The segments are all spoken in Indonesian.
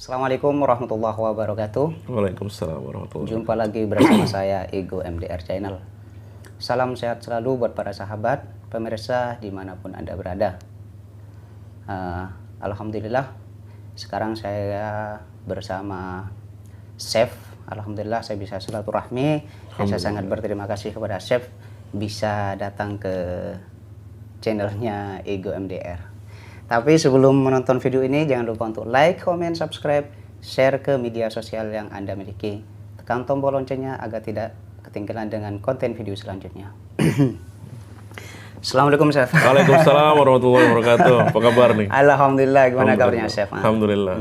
Assalamualaikum warahmatullahi wabarakatuh. Waalaikumsalam warahmatullahi wabarakatuh. Jumpa lagi bersama saya Ego MDR Channel. Salam sehat selalu buat para sahabat, pemirsa dimanapun Anda berada. Alhamdulillah, sekarang saya bersama Chef. Alhamdulillah saya bisa silaturahmi. Dan saya sangat berterima kasih kepada Chef bisa datang ke channelnya Ego MDR. Tapi sebelum menonton video ini, jangan lupa untuk like, comment, subscribe, share ke media sosial yang Anda miliki. Tekan tombol loncengnya agar tidak ketinggalan dengan konten video selanjutnya. Assalamualaikum Chef. Waalaikumsalam warahmatullahi wabarakatuh. Apa kabar nih? Alhamdulillah, gimana kabarnya Chef? Alhamdulillah.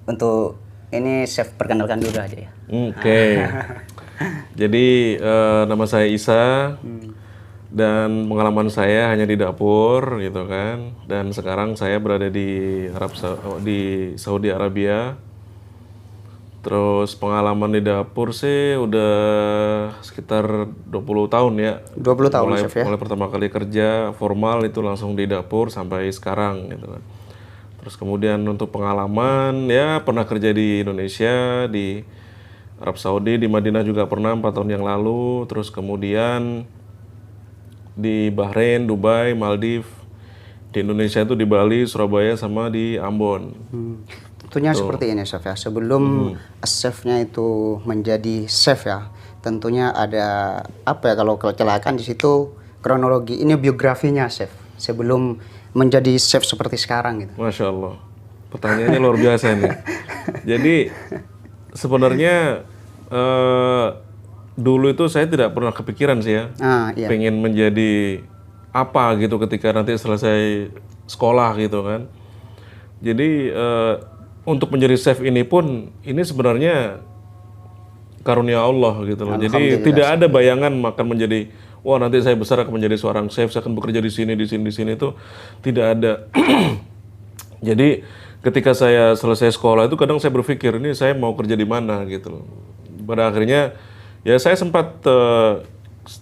Untuk ini Chef perkenalkan dulu aja ya. Oke. Jadi nama saya Isa. Dan pengalaman saya hanya di dapur gitu kan, dan sekarang saya berada di Saudi Arabia. Terus pengalaman di dapur sih udah sekitar 20 tahun ya. 20 tahun Chef ya. Mulai pertama kali kerja formal itu langsung di dapur sampai sekarang gitu kan. Terus kemudian untuk pengalaman ya pernah kerja di Indonesia, di Arab Saudi, di Madinah juga pernah 4 tahun yang lalu. Terus kemudian di Bahrain, Dubai, Maldives, di Indonesia itu di Bali, Surabaya, sama di Ambon. Tentunya seperti ini Chef ya. Sebelum chefnya itu menjadi chef ya, tentunya ada apa ya, kalau kecelakaan di situ kronologi ini biografinya Chef sebelum menjadi chef seperti sekarang gitu. Masya Allah, pertanyaannya luar biasa nih. Jadi sebenarnya dulu itu saya tidak pernah kepikiran sih ya, pengen menjadi apa gitu ketika nanti selesai sekolah gitu kan. Jadi untuk menjadi chef ini pun ini sebenarnya karunia Allah gitu loh. Jadi tidak ada bayangan akan menjadi, wah nanti saya besar akan menjadi seorang chef, saya akan bekerja di sini itu tidak ada. Jadi ketika saya selesai sekolah itu kadang saya berpikir ini saya mau kerja di mana gitu loh. Pada akhirnya ya saya sempat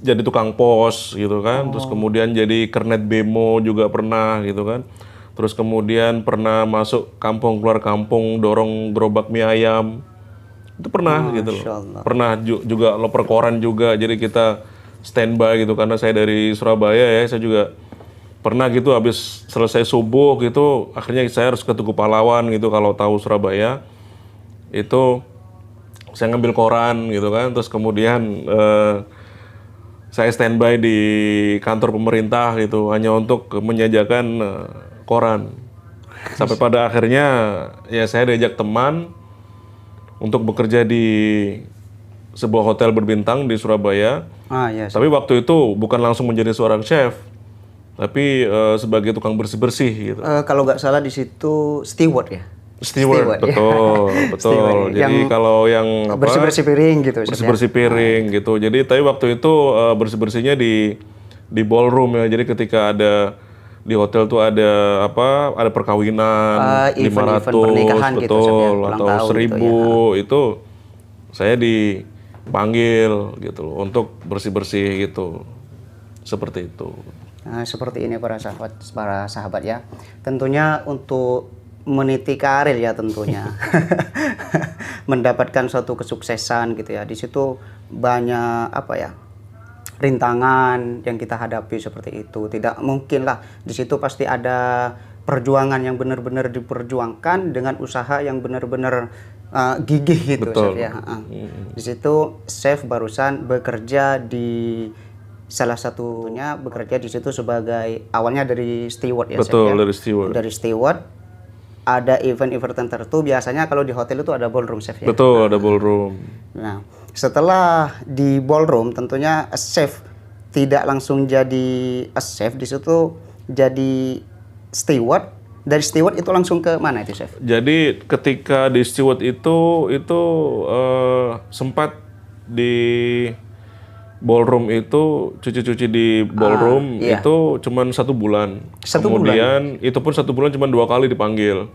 jadi tukang pos gitu kan, terus kemudian jadi kernet bemo juga pernah gitu kan, terus kemudian pernah masuk kampung keluar kampung dorong gerobak mie ayam, itu pernah gitu loh. Pernah juga loper koran juga, jadi kita standby gitu karena saya dari Surabaya ya, saya juga pernah gitu habis selesai subuh gitu, akhirnya saya harus ke Tugu Pahlawan gitu kalau tahu Surabaya itu. Saya ngambil koran gitu kan, terus kemudian saya standby di kantor pemerintah gitu hanya untuk menjajakan koran. Sampai pada akhirnya ya saya diajak teman untuk bekerja di sebuah hotel berbintang di Surabaya. Tapi waktu itu bukan langsung menjadi seorang chef, tapi sebagai tukang bersih-bersih gitu. Kalau nggak salah di situ steward ya. Steward, betul. Jadi kalau yang bersih-bersih piring gitu. Bersih-bersih piring gitu. Jadi tapi waktu itu bersih-bersihnya di ballroom ya. Jadi ketika ada di hotel tuh ada ada perkawinan 500 pernikahan betul gitu, atau 1000 gitu, ya. Itu saya dipanggil gitu loh untuk bersih-bersih gitu. Seperti itu. Nah, seperti ini para sahabat ya. Tentunya untuk meniti karir ya tentunya. Mendapatkan suatu kesuksesan gitu ya. Di situ banyak rintangan yang kita hadapi seperti itu. Tidak mungkin lah, di situ pasti ada perjuangan yang benar-benar diperjuangkan dengan usaha yang benar-benar gigih gitu. Betul. Chef ya. Di situ chef barusan bekerja di salah satunya bekerja di situ sebagai awalnya dari steward ya. Betul, chef, ya? dari steward. Dari steward ada event-event tertentu, biasanya kalau di hotel itu ada ballroom chef ya. Betul, ada ballroom. Nah, setelah di ballroom tentunya chef tidak langsung jadi chef, di situ jadi steward. Dari steward itu langsung ke mana itu chef? Jadi ketika di steward itu sempat di ballroom itu cuci-cuci di ballroom itu cuman 1 bulan. Kemudian itu pun 1 bulan cuma 2 kali dipanggil.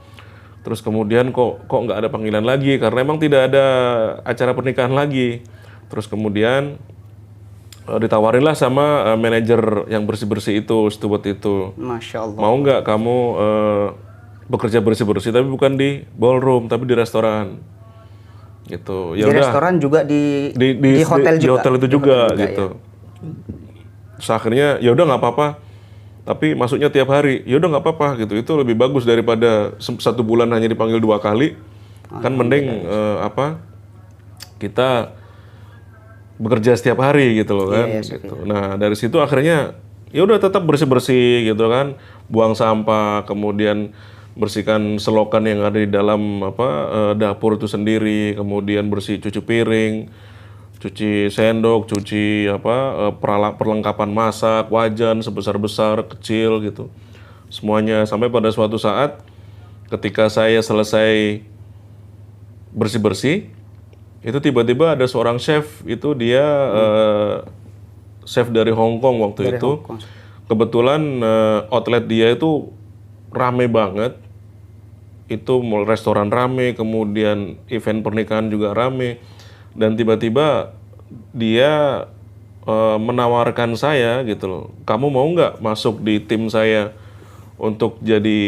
Terus kemudian kok nggak ada panggilan lagi karena emang tidak ada acara pernikahan lagi. Terus kemudian ditawarinlah sama manajer yang bersih-bersih itu, steward itu. Masya Allah. Mau nggak kamu bekerja bersih-bersih, tapi bukan di ballroom, tapi di restoran. Gitu. Ya di udah. restoran juga di hotel juga. Di hotel itu juga, juga gitu. Ya. Terus akhirnya ya udah nggak apa-apa. Tapi masuknya tiap hari, ya udah nggak apa-apa gitu. Itu lebih bagus daripada 1 bulan hanya dipanggil 2 kali. Kan mending kita bekerja setiap hari gitu loh kan. Gitu. Nah dari situ akhirnya ya udah tetap bersih-bersih gitu kan, buang sampah, kemudian bersihkan selokan yang ada di dalam dapur itu sendiri, kemudian cuci piring, cuci sendok, cuci perlengkapan masak, wajan sebesar-besar, kecil gitu. Semuanya sampai pada suatu saat ketika saya selesai bersih-bersih, itu tiba-tiba ada seorang chef, itu dia chef dari Hong Kong waktu itu. Kebetulan outlet dia itu rame banget. Itu restoran rame, kemudian event pernikahan juga rame. Dan tiba-tiba dia menawarkan saya gitu loh, kamu mau nggak masuk di tim saya untuk jadi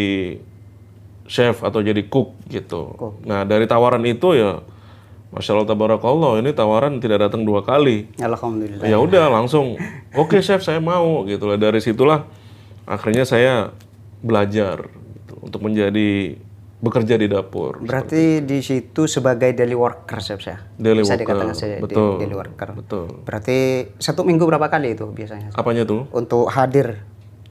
chef atau jadi cook gitu. Nah dari tawaran itu ya, Masya Allah tabarakallah, ini tawaran tidak datang 2 kali. Alhamdulillah. Ya udah langsung, oke chef saya mau gitu lah. Dari situlah akhirnya saya belajar gitu, untuk bekerja di dapur. Berarti di situ sebagai daily worker chef ya? Bisa dikatakan saya daily worker. Betul. Berarti 1 minggu berapa kali itu biasanya? Apanya tuh? Untuk hadir.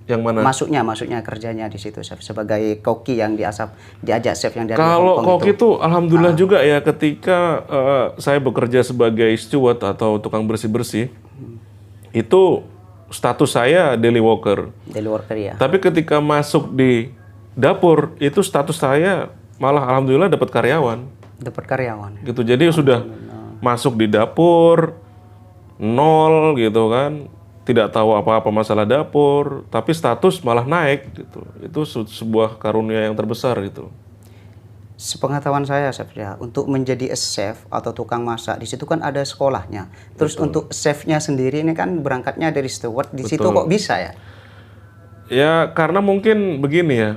Yang mana? Maksudnya kerjanya di situ chef sebagai koki yang diajak chef yang dari Kalau Hong Kong koki itu alhamdulillah juga ya, ketika saya bekerja sebagai steward atau tukang bersih-bersih, itu status saya daily worker. Daily worker ya. Tapi ketika masuk di dapur, itu status saya malah alhamdulillah dapat karyawan. Dapat karyawan. Gitu. Jadi sudah masuk di dapur 0 gitu kan. Tidak tahu apa-apa masalah dapur, tapi status malah naik gitu. Itu sebuah karunia yang terbesar gitu. Sepengetahuan saya chef ya, untuk menjadi chef atau tukang masak di situ kan ada sekolahnya. Terus untuk chefnya sendiri ini kan berangkatnya dari steward, di situ kok bisa ya? Ya karena mungkin begini ya.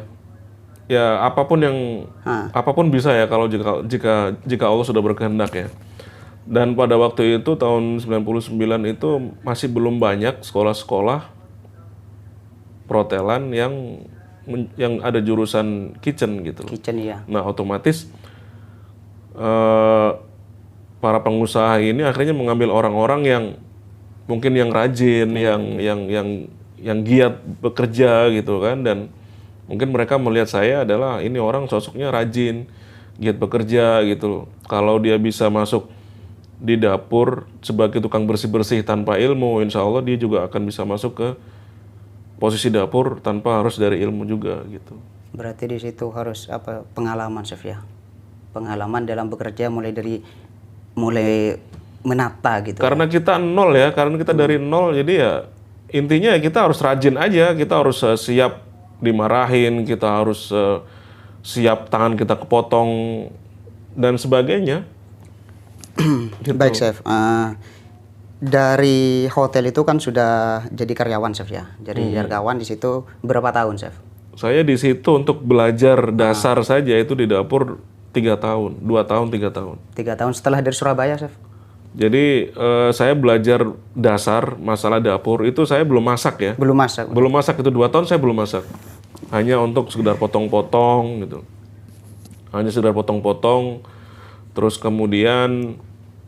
Ya apapun bisa ya kalau jika Allah sudah berkehendak ya. Dan pada waktu itu tahun 99 itu masih belum banyak sekolah-sekolah perhotelan yang ada jurusan kitchen gitu. Kitchen ya. Nah otomatis para pengusaha ini akhirnya mengambil orang-orang yang mungkin yang rajin, yang giat bekerja gitu kan, dan mungkin mereka melihat saya adalah ini orang sosoknya rajin, giat bekerja gitu. Kalau dia bisa masuk di dapur sebagai tukang bersih-bersih tanpa ilmu, insya Allah dia juga akan bisa masuk ke posisi dapur tanpa harus dari ilmu juga gitu. Berarti di situ harus pengalaman chef ya, pengalaman dalam bekerja mulai menata gitu. Karena kita 0 ya, karena kita dari 0, jadi ya intinya kita harus rajin aja, kita harus siap dimarahin, kita harus siap tangan kita kepotong dan sebagainya. Gitu. Baik chef, dari hotel itu kan sudah jadi karyawan chef ya, jadi karyawan di situ berapa tahun chef? Saya di situ untuk belajar dasar saja itu di dapur 3 tahun, 2 tahun, 3 tahun. 3 tahun setelah dari Surabaya chef? Jadi saya belajar dasar masalah dapur itu saya belum masak ya. Belum masak? Belum masak, itu 2 tahun saya belum masak. Hanya untuk sekedar potong-potong gitu. Hanya sekedar potong-potong. Terus kemudian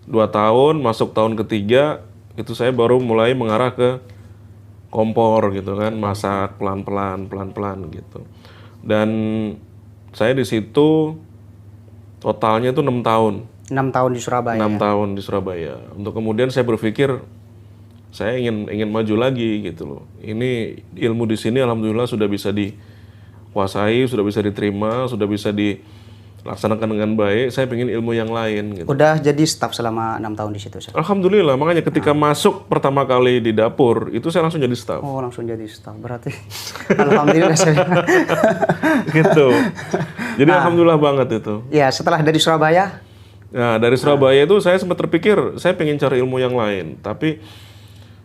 2 tahun, masuk tahun ketiga, itu saya baru mulai mengarah ke kompor gitu kan, masak pelan-pelan gitu. Dan saya di situ totalnya itu 6 tahun. 6 tahun di Surabaya. 6 tahun di Surabaya. Untuk kemudian saya berpikir saya ingin maju lagi gitu loh. Ini ilmu di sini alhamdulillah sudah bisa dikuasai, sudah bisa diterima, sudah bisa dilaksanakan dengan baik. Saya ingin ilmu yang lain gitu. Udah jadi staff selama 6 tahun di situ chef? Alhamdulillah, makanya ketika masuk pertama kali di dapur itu saya langsung jadi staff. Oh, langsung jadi staff. Berarti alhamdulillah saya. Gitu. Jadi alhamdulillah banget itu. Ya, setelah dari Surabaya. Nah, dari Surabaya itu saya sempat terpikir saya pengen cari ilmu yang lain, tapi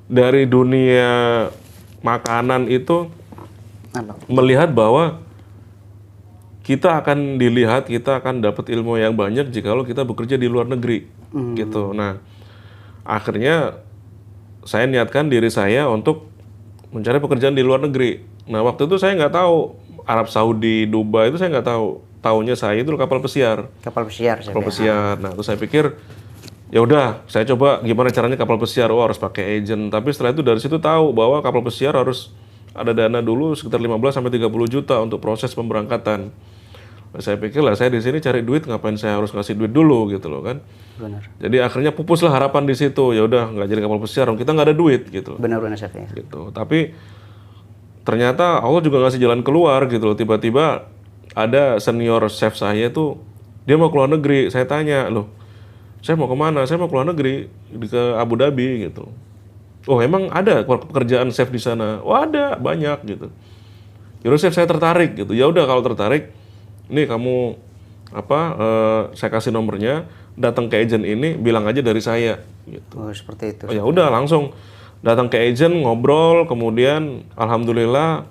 dari dunia makanan itu melihat bahwa kita akan dilihat, kita akan dapat ilmu yang banyak jika kita bekerja di luar negeri, gitu. Nah, akhirnya saya niatkan diri saya untuk mencari pekerjaan di luar negeri. Nah, waktu itu saya nggak tahu Arab Saudi, Dubai itu saya nggak tahu. Taunya saya itu kapal pesiar. Kapal pesiar. Kapal pesiar. Nah, terus saya pikir, ya udah, saya coba gimana caranya kapal pesiar. Oh, harus pakai agent. Tapi setelah itu dari situ tahu bahwa kapal pesiar harus ada dana dulu sekitar 15-30 juta untuk proses pemberangkatan. Nah, saya pikir lah, saya di sini cari duit, ngapain saya harus ngasih duit dulu gitu loh kan. Benar. Jadi akhirnya pupuslah harapan di situ. Ya udah, nggak jadi kapal pesiar, kita nggak ada duit gitu. Benar-benar Chef ya. Gitu. Tapi ternyata Allah juga ngasih jalan keluar gitu loh. Tiba-tiba ada senior chef saya tuh, dia mau keluar negeri. Saya tanya, loh, saya mau kemana? Saya mau keluar negeri, ke Abu Dhabi gitu. Oh, emang ada pekerjaan chef di sana? Oh, ada, banyak gitu. Yaudah chef, saya tertarik gitu. Ya udah, kalau tertarik, nih kamu saya kasih nomornya, datang ke agent ini, bilang aja dari saya gitu. Oh, seperti itu. Oh, ya udah, langsung datang ke agent, ngobrol, kemudian alhamdulillah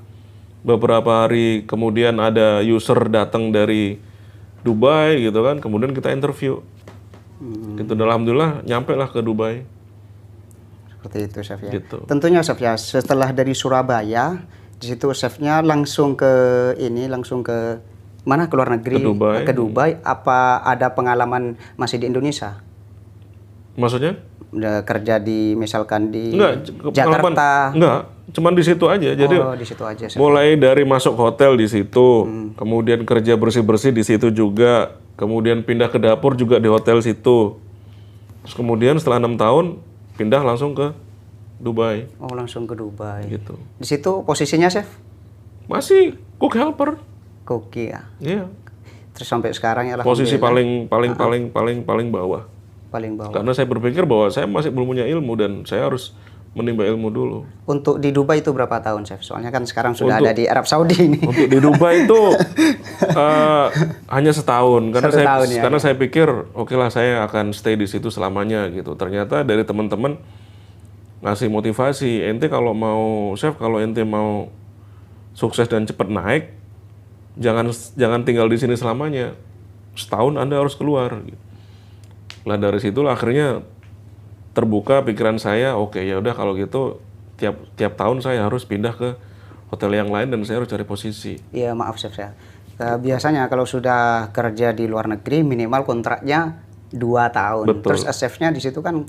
beberapa hari kemudian ada user datang dari Dubai gitu kan, kemudian kita interview. Gitu, dan alhamdulillah nyampe lah ke Dubai. Seperti itu Chef ya. Gitu. Tentunya Chef ya, setelah dari Surabaya, di situ chefnya langsung ke mana, ke luar negeri, ke Dubai. Apa ada pengalaman masih di Indonesia? Maksudnya? Udah kerja di misalkan di Jakarta? Enggak, cuman di situ aja. Jadi di situ aja. Mulai dari masuk hotel di situ, kemudian kerja bersih-bersih di situ juga, kemudian pindah ke dapur juga di hotel situ. Terus kemudian setelah 6 tahun pindah langsung ke Dubai. Oh, langsung ke Dubai. Gitu. Di situ posisinya Chef? Masih cook helper. Koki ya. Iya. Terus sampai sekarang ya posisi paling bawah. Paling bawah. Karena saya berpikir bahwa saya masih belum punya ilmu dan saya harus menimba ilmu dulu. Untuk di Dubai itu berapa tahun, Chef? Soalnya kan sekarang sudah ada di Arab Saudi ini. Untuk di Dubai itu hanya setahun karena saya pikir oke lah, saya akan stay di situ selamanya gitu. Ternyata dari teman-teman ngasih motivasi, ente kalau mau chef, kalau ente mau sukses dan cepat naik, jangan tinggal di sini selamanya. Setahun Anda harus keluar. Lah dari situlah akhirnya terbuka pikiran saya, oke ya udah kalau gitu tiap tahun saya harus pindah ke hotel yang lain dan saya harus cari posisi. Iya, maaf Chef ya. Biasanya kalau sudah kerja di luar negeri minimal kontraknya 2 tahun. Betul. Terus chefnya di situ kan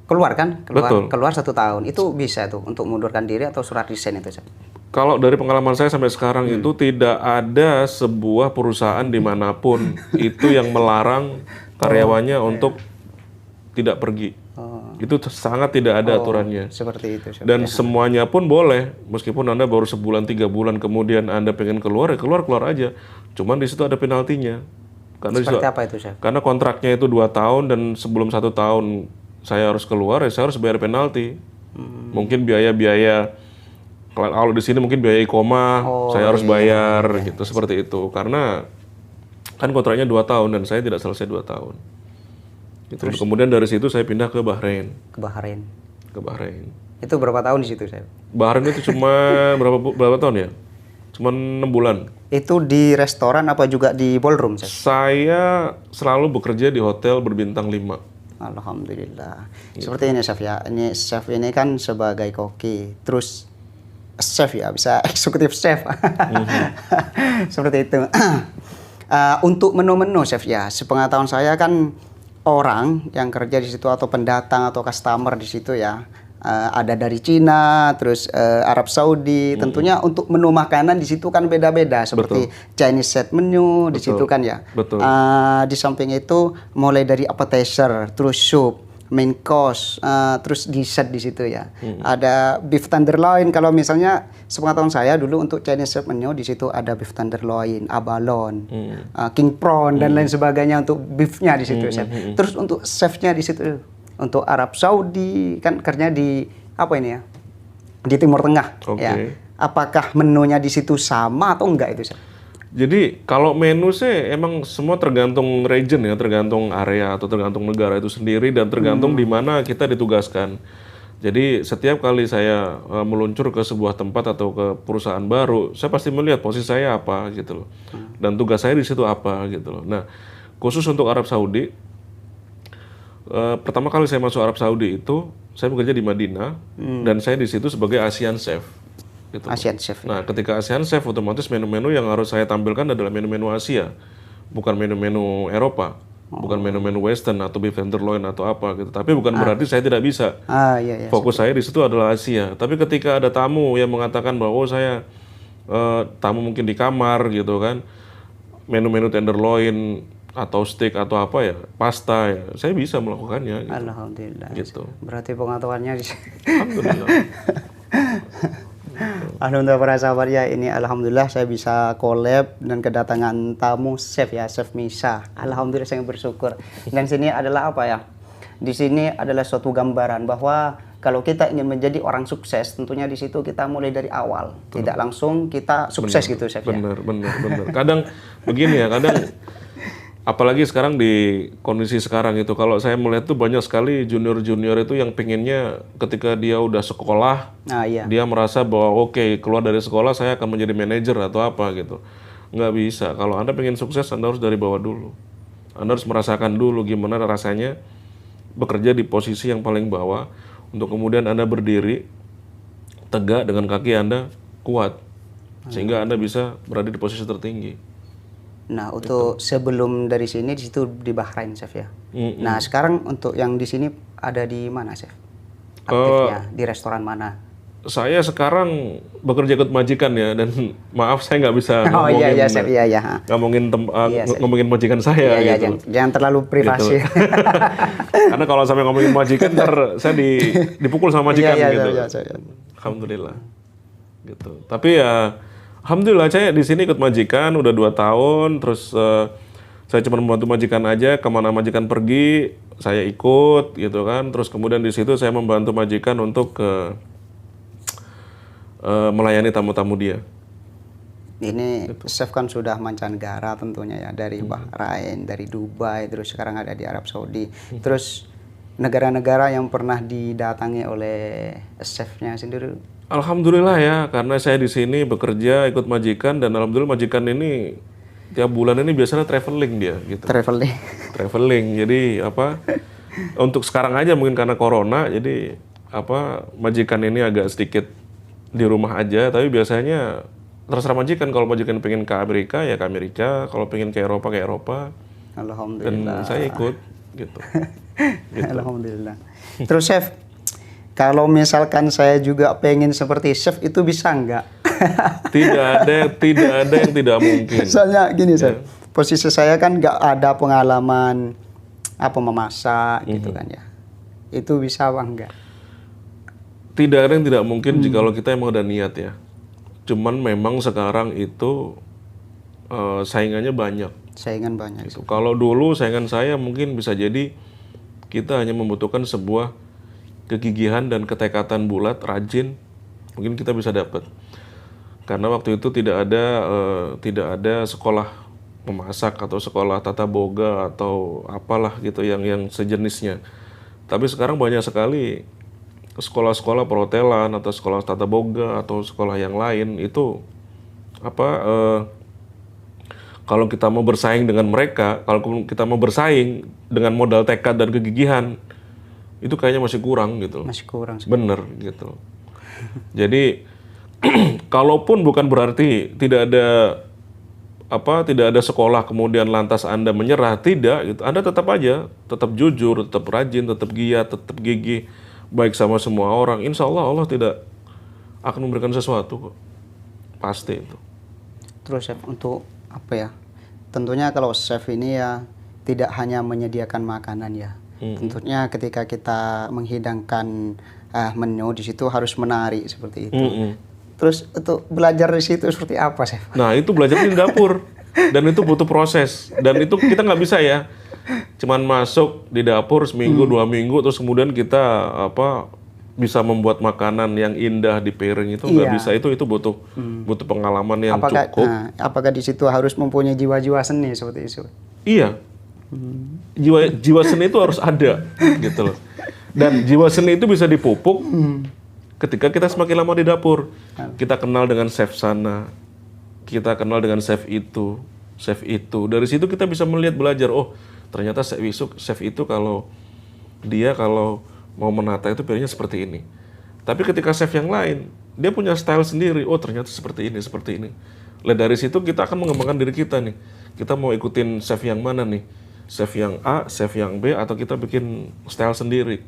keluar 1 tahun. Itu bisa tuh untuk mundurkan diri atau surat resign itu, Chef? Kalau dari pengalaman saya sampai sekarang itu tidak ada sebuah perusahaan dimanapun itu yang melarang karyawannya untuk tidak pergi. Itu sangat tidak ada aturannya. Seperti itu. Dan semuanya pun boleh, meskipun Anda baru sebulan 3 bulan kemudian Anda pengen keluar, ya keluar aja. Cuman di situ ada penaltinya. Seperti apa itu, Chef? Karena kontraknya itu 2 tahun dan sebelum 1 tahun saya harus keluar, ya saya harus bayar penalti. Mungkin biaya kalau di sini mungkin biaya ikoma, saya harus bayar gitu, seperti itu. Karena kan kontraknya 2 tahun dan saya tidak selesai 2 tahun. Gitu. Kemudian dari situ saya pindah ke Bahrain. Ke Bahrain. Itu berapa tahun di situ, Chef? Bahrain itu cuma berapa tahun ya? Cuma 6 bulan. Itu di restoran apa juga di ballroom, Chef? Saya selalu bekerja di hotel berbintang 5. Alhamdulillah. Seperti ini Chef ya. Ini Chef ini kan sebagai koki. Terus chef ya, bisa eksekutif chef. Seperti itu. Untuk menu-menu Chef ya, sepengetahuan saya kan orang yang kerja di situ atau pendatang atau customer di situ ya, ada dari Cina, terus Arab Saudi. Tentunya untuk menu makanan di situ kan beda-beda, seperti Chinese set menu di situ kan ya. Di samping itu mulai dari appetizer, terus soup, main course, terus dessert di situ ya. Ada beef tenderloin. Kalau misalnya sepengetahuan saya dulu untuk Chinese set menu di situ ada beef tenderloin, abalone, king prawn dan lain sebagainya untuk beefnya di situ, Chef. Terus untuk chefnya di situ, untuk Arab Saudi kan kerjanya di apa ini ya? Di Timur Tengah. Ya. Apakah menunya di situ sama atau enggak itu, Chef? Jadi kalau menu sih emang semua tergantung region ya, tergantung area atau tergantung negara itu sendiri dan tergantung di mana kita ditugaskan. Jadi setiap kali saya meluncur ke sebuah tempat atau ke perusahaan baru, saya pasti melihat posisi saya apa gitu loh. Dan tugas saya di situ apa gitu loh. Nah, khusus untuk Arab Saudi, pertama kali saya masuk Arab Saudi itu, saya bekerja di Madinah dan saya di situ sebagai ASEAN Chef. Gitu. ASEAN Chef. Nah, ketika ASEAN Chef, otomatis menu-menu yang harus saya tampilkan adalah menu-menu Asia, bukan menu-menu Eropa. Bukan menu-menu Western atau beef tenderloin atau apa gitu. Tapi bukan berarti saya tidak bisa. Iya, Fokus saya di situ adalah Asia. Tapi ketika ada tamu yang mengatakan bahwa saya tamu mungkin di kamar gitu kan, menu-menu tenderloin atau steak atau apa ya, pasta ya, saya bisa melakukannya. Gitu. Alhamdulillah. Gitu. Berarti pengetahuannya. Alhamdulillah. Alhamdulillah para sahabat ya, ini alhamdulillah saya bisa collab dan kedatangan tamu chef ya, Chef Misha. Alhamdulillah saya bersyukur. Dan sini adalah apa ya? Di sini adalah suatu gambaran bahwa kalau kita ingin menjadi orang sukses, tentunya di situ kita mulai dari awal. Tidak langsung kita sukses gitu chef ya. Benar. Kadang begini ya, kadang apalagi sekarang di kondisi sekarang itu, kalau saya melihat tuh banyak sekali junior-junior itu yang pengennya ketika dia udah sekolah, dia merasa bahwa oke, keluar dari sekolah saya akan menjadi manajer atau apa gitu. Nggak bisa. Kalau Anda pengen sukses, Anda harus dari bawah dulu. Anda harus merasakan dulu gimana rasanya bekerja di posisi yang paling bawah, untuk kemudian Anda berdiri tegak dengan kaki Anda kuat, sehingga Anda bisa berada di posisi tertinggi. Nah, untuk sebelum dari sini di situ di Bahrain, Chef ya. Nah, sekarang untuk yang di sini ada di mana, Chef? Aktifnya di restoran mana? Saya sekarang bekerja ikut majikan ya, dan maaf saya nggak bisa ngomongin majikan saya gitu. Jangan terlalu privasi. Gitu. Karena kalau sampai ngomongin majikan, ntar saya dipukul sama majikan gitu. Alhamdulillah. Gitu. Tapi ya alhamdulillah saya di sini ikut majikan udah 2 tahun, terus saya cuma membantu majikan aja, kemana majikan pergi saya ikut gitu kan, terus kemudian di situ saya membantu majikan untuk melayani tamu-tamu dia. Ini chef kan sudah mancanegara tentunya ya, dari Bahrain, dari Dubai, terus sekarang ada di Arab Saudi. Terus negara-negara yang pernah didatangi oleh chefnya sendiri. Alhamdulillah ya, karena saya di sini bekerja ikut majikan, dan alhamdulillah majikan ini tiap bulan ini biasanya traveling dia gitu. Traveling. Jadi apa? Untuk sekarang aja mungkin karena corona, jadi apa, majikan ini agak sedikit di rumah aja, tapi biasanya terserah majikan. Kalau majikan pengen ke Amerika ya ke Amerika, kalau pengen ke Eropa ke Eropa. Alhamdulillah. Dan saya ikut gitu. Alhamdulillah. Terus chef, kalau misalkan saya juga pengen seperti chef, itu bisa nggak? Tidak ada yang tidak mungkin. Soalnya gini chef, posisi saya kan nggak ada pengalaman apa memasak gitu kan ya. Itu bisa apa enggak? Tidak ada yang tidak mungkin jikalau kita emang udah niat ya. Cuman memang sekarang itu saingannya banyak. Saingan banyak. Gitu. Kalau dulu saingan saya mungkin bisa jadi kita hanya membutuhkan sebuah kegigihan dan ketekatan bulat, rajin, mungkin kita bisa dapat. Karena waktu itu tidak ada sekolah memasak atau sekolah tata boga atau apalah gitu yang sejenisnya. Tapi sekarang banyak sekali sekolah-sekolah perhotelan atau sekolah tata boga atau sekolah yang lain itu kalau kita mau bersaing dengan mereka, kalau kita mau bersaing dengan modal tekad dan kegigihan, itu kayaknya masih kurang gitu. Masih kurang. Bener gitu. Jadi kalaupun bukan berarti tidak ada sekolah kemudian lantas Anda menyerah, tidak gitu. Anda tetap jujur, tetap rajin, tetap giat, tetap gigih, baik sama semua orang. Insya Allah Allah tidak akan memberikan sesuatu kok. Pasti itu. Terus chef, untuk apa ya? Tentunya kalau chef ini ya tidak hanya menyediakan makanan ya. Tentunya ketika kita menghidangkan menu di situ harus menarik seperti itu. Terus untuk belajar di situ seperti apa chef? Nah itu belajar di dapur dan itu butuh proses, dan itu kita nggak bisa ya cuman masuk di dapur seminggu 2 minggu terus kemudian kita bisa membuat makanan yang indah di piring. Itu nggak bisa. Itu butuh pengalaman yang cukup. Apakah di situ harus mempunyai jiwa-jiwa seni seperti itu? Iya. Jiwa seni itu harus ada gitu loh. Dan jiwa seni itu bisa dipupuk ketika kita semakin lama di dapur. Kita kenal dengan chef sana, kita kenal dengan chef itu, chef itu. Dari situ kita bisa melihat, belajar, oh ternyata chef itu kalau mau menata itu pilihnya seperti ini. Tapi ketika chef yang lain, dia punya style sendiri. Oh ternyata seperti ini, seperti ini. Dari situ kita akan mengembangkan diri kita nih. Kita mau ikutin chef yang mana nih? Chef yang A, chef yang B, atau kita bikin style sendiri.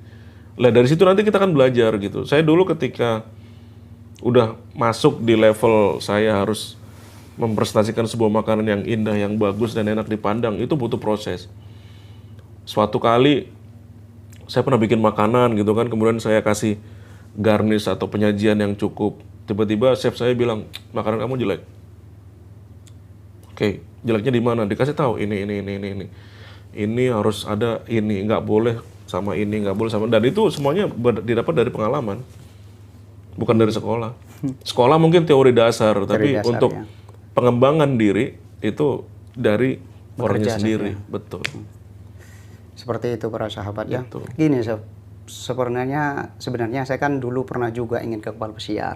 Dari situ nanti kita akan belajar gitu. Saya dulu ketika udah masuk di level saya harus mempresentasikan sebuah makanan yang indah, yang bagus dan enak dipandang, itu butuh proses. Suatu kali saya pernah bikin makanan gitu kan, kemudian saya kasih garnish atau penyajian yang cukup. Tiba-tiba chef saya bilang, makanan kamu jelek. Oke, jeleknya di mana? Dikasih tahu ini. Ini harus ada ini, nggak boleh sama ini, nggak boleh sama. Dan itu semuanya didapat dari pengalaman, bukan dari sekolah. Sekolah mungkin teori dasar, tapi untuk pengembangan diri itu dari orangnya sendiri, betul. Seperti itu para sahabat ya. Gini, sebenarnya saya kan dulu pernah juga ingin ke kapal pesiar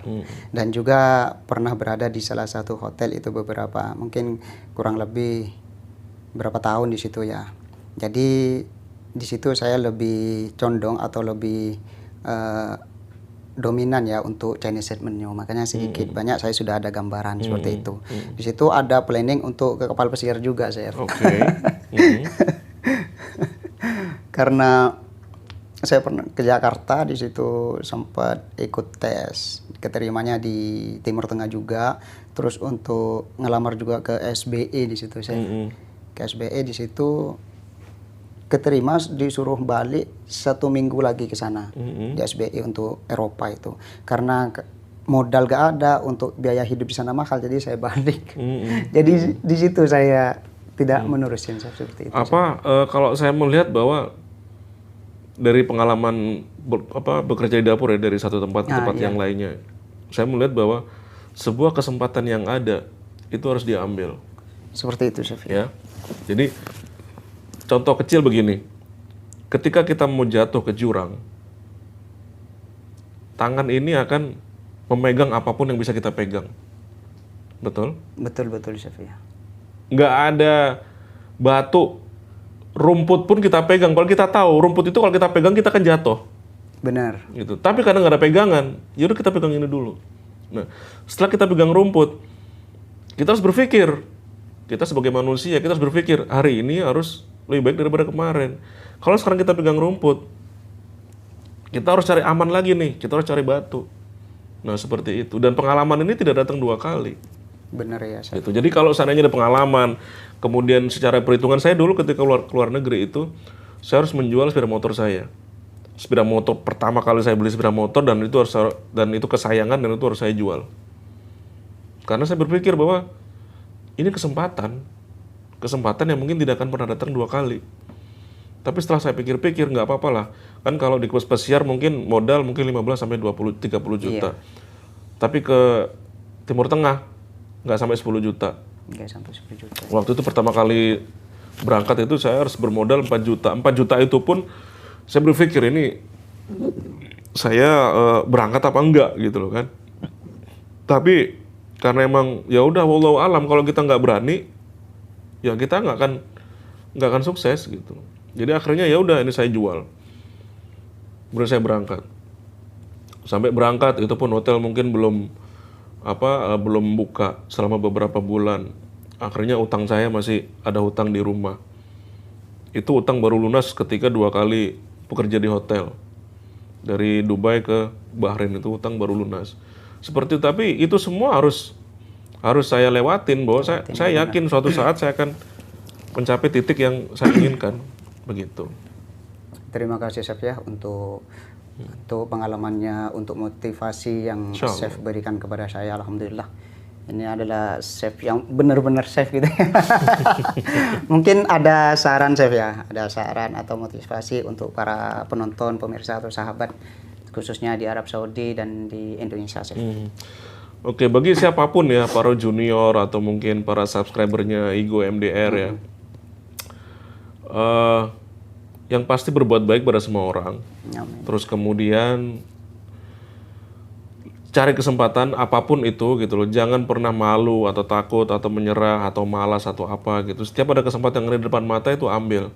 dan juga pernah berada di salah satu hotel itu mungkin kurang lebih berapa tahun di situ ya. Jadi di situ saya lebih condong atau lebih dominan ya untuk Chinese set menu. Makanya sedikit banyak saya sudah ada gambaran seperti itu. Di situ ada planning untuk ke kapal pesiar juga saya. Karena saya pernah ke Jakarta, di situ sempat ikut tes, keterimanya di Timur Tengah juga. Terus untuk ngelamar juga ke SBE di situ saya. Ke SBE di situ keterima, disuruh balik 1 minggu lagi ke sana di SBE untuk Eropa itu. Karena modal gak ada, untuk biaya hidup di sana mahal, jadi saya balik. Jadi di situ saya tidak menerusin seperti itu. Kalau saya melihat bahwa dari pengalaman bekerja di dapur ya, dari satu tempat ke tempat yang lainnya, saya melihat bahwa sebuah kesempatan yang ada itu harus diambil. Seperti itu, Chef. Ya. Jadi contoh kecil begini, ketika kita mau jatuh ke jurang, tangan ini akan memegang apapun yang bisa kita pegang. Betul? Betul, Chef ya. Nggak ada batu, rumput pun kita pegang. Kalau kita tahu rumput itu kalau kita pegang kita akan jatuh. Benar. Gitu. Tapi karena nggak ada pegangan, yaudah kita pegang ini dulu. Nah, setelah kita pegang rumput, kita harus berpikir. Kita sebagai manusia, kita harus berpikir, hari ini harus lebih baik daripada kemarin. Kalau sekarang kita pegang rumput, kita harus cari aman lagi nih, kita harus cari batu. Nah, seperti itu. Dan pengalaman ini tidak datang 2 kali. Benar ya, Chef. Gitu. Jadi kalau seandainya ada pengalaman, kemudian secara perhitungan saya dulu ketika keluar negeri itu, saya harus menjual sepeda motor saya. Sepeda motor pertama kali saya beli sepeda motor, dan itu kesayangan, dan itu harus saya jual. Karena saya berpikir bahwa ini kesempatan yang mungkin tidak akan pernah datang 2 kali. Tapi setelah saya pikir-pikir, nggak apa-apa lah. Kan kalau di kelas pesiar mungkin modal mungkin 15 sampai 20 30 juta. Tapi ke Timur Tengah nggak sampai 10 juta. Nggak sampai 10 juta. Waktu itu pertama kali berangkat itu saya harus bermodal 4 juta. 4 juta itu pun saya berpikir, ini saya berangkat apa enggak gitu loh kan. Tapi karena emang ya udah wallahu alam, kalau kita nggak berani ya kita nggak akan sukses gitu. Jadi akhirnya ya udah, ini saya jual. Kemudian saya berangkat. Sampai berangkat itu pun hotel mungkin belum buka selama beberapa bulan. Akhirnya utang saya masih ada hutang di rumah. Itu utang baru lunas ketika 2 kali bekerja di hotel. Dari Dubai ke Bahrain itu utang baru lunas. Seperti itu, tapi itu semua harus saya lewatin, bahwa saya yakin suatu saat saya akan mencapai titik yang saya inginkan. Begitu. Terima kasih Chef ya untuk pengalamannya, untuk motivasi yang Chef berikan kepada saya. Alhamdulillah, ini adalah Chef yang benar-benar Chef gitu. Mungkin ada saran Chef ya, ada saran atau motivasi untuk para penonton, pemirsa atau sahabat, khususnya di Arab Saudi dan di Indonesia, Chef. Oke, bagi siapapun ya, para junior atau mungkin para subscribernya Igo MDR ya, yang pasti berbuat baik pada semua orang. Amin. Terus kemudian cari kesempatan apapun itu gitu loh. Jangan pernah malu atau takut atau menyerah atau malas atau apa gitu. Setiap ada kesempatan yang ada di depan mata itu ambil.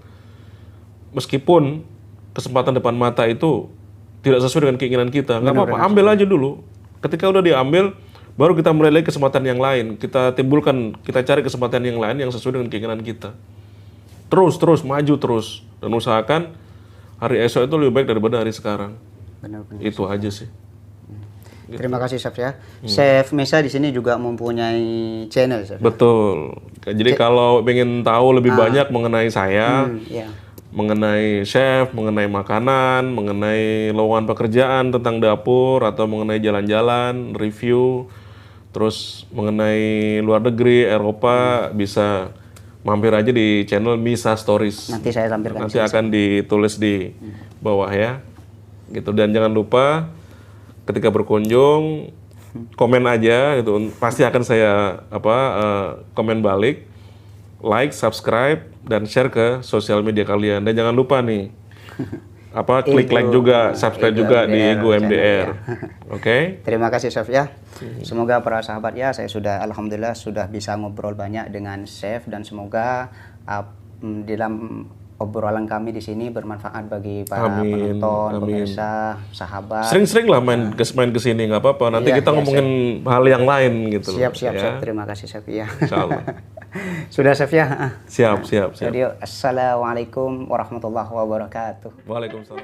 Meskipun kesempatan depan mata itu tidak sesuai dengan keinginan kita, nggak apa-apa, ambil aja dulu. Ketika udah diambil, baru kita mulai lagi kesempatan yang lain. Kita timbulkan, kita cari kesempatan yang lain yang sesuai dengan keinginan kita. Terus maju terus dan usahakan hari esok itu lebih baik daripada hari sekarang. Benar-benar. Itu aja sih. Terima kasih Chef ya. Chef Mesa di sini juga mempunyai channel, Chef. Betul. Jadi kalau ingin tahu lebih banyak mengenai saya, Iya. mengenai chef, mengenai makanan, mengenai lowongan pekerjaan tentang dapur atau mengenai jalan-jalan, review, terus mengenai luar negeri, Eropa, bisa mampir aja di channel Misa Stories. Nanti saya tampilkan. Nanti akan ditulis di bawah ya. Gitu, dan jangan lupa ketika berkunjung komen aja gitu, pasti akan saya komen balik, like, subscribe dan share ke sosial media kalian. Dan jangan lupa nih klik like juga, subscribe juga di Ego MDR. Oke? Terima kasih Chef ya. Semoga para sahabat ya, saya alhamdulillah sudah bisa ngobrol banyak dengan Chef dan semoga dalam obrolan kami di sini bermanfaat bagi para penonton, pemirsa, sahabat. Sering-sering lah main ke sini, nggak apa-apa. Nanti kita ngomongin hal yang lain gitu. Siap, Chef. Terima kasih Chef ya. Insyaallah. Sudah Chef ya. Siap. Jadi assalamualaikum warahmatullahi wabarakatuh. Waalaikumsalam.